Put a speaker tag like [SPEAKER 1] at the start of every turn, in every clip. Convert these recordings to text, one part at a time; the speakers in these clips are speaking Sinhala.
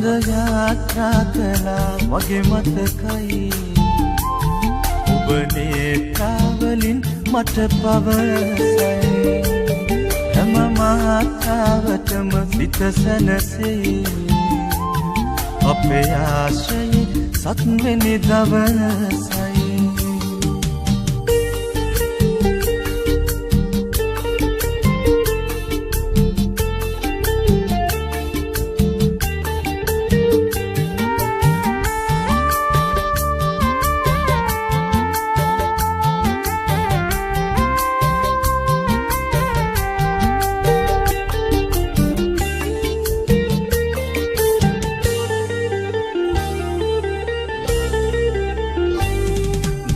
[SPEAKER 1] සඳ යාත්‍රා කළා වගේ මතකයි ඔබ නේත්‍රාවලින් මට පවසයි හැම මාත්‍රාවටම සිත සැනසෙයි අපේ ආශ්‍රයේ සත්වෙනි දවසයි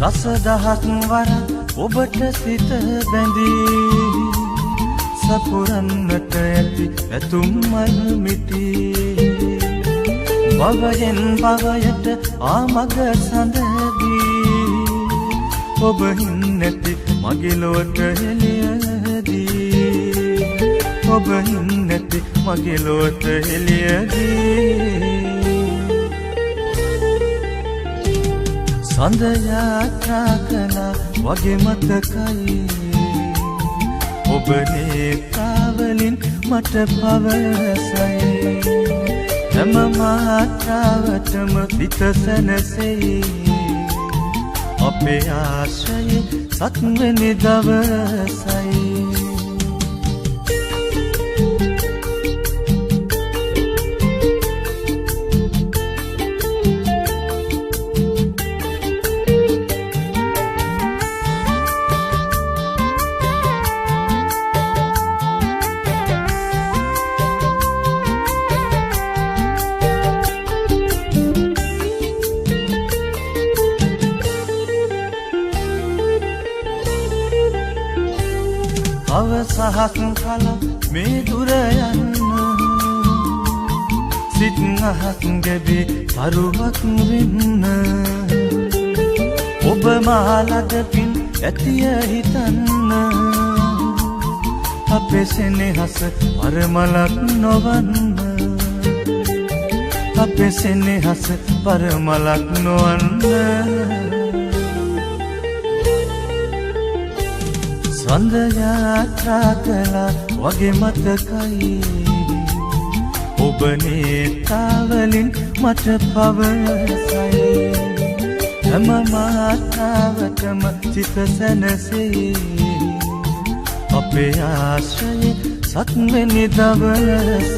[SPEAKER 1] රස දහස් වරක් ඔබට සිත බැඳී සපුරන්නට ඇති ඇතුම් මල් මිටි භවයෙන් භවයට ආමග සඳදී ඔබ හින්නැති මගේ ලොවට එළියදී ඔබ හින්නැති මගේ ලොවට එළියදී සඳ යාත්‍රා කළා වගේ මතකයි ඔබ නේත්‍රාවලින් මට පවසයි හැම මාත්‍රාවටම සිත සැනසෙයි අපේ ආශ්‍රයේ සත්වෙනි දවසයි අවසහස් කල මේ දුර යන්න සිත් අහස් ගැබි පරුවක් වෙන්න ඔබ මාලද පින් ඇතිය හිතන්න අපේ සෙනෙහස පරමලක් නොවන්න අපේ සෙනෙහස පරමලක් නොවන්න සඳ යාත්‍රා කළා වගේ මතකයි ඔබ නේත්‍රාවලින් මට පවසයි හැම මාත්‍රාවටම සිත සැනසෙයි අපේ ආශ්‍රයේ සත්වෙනි දවස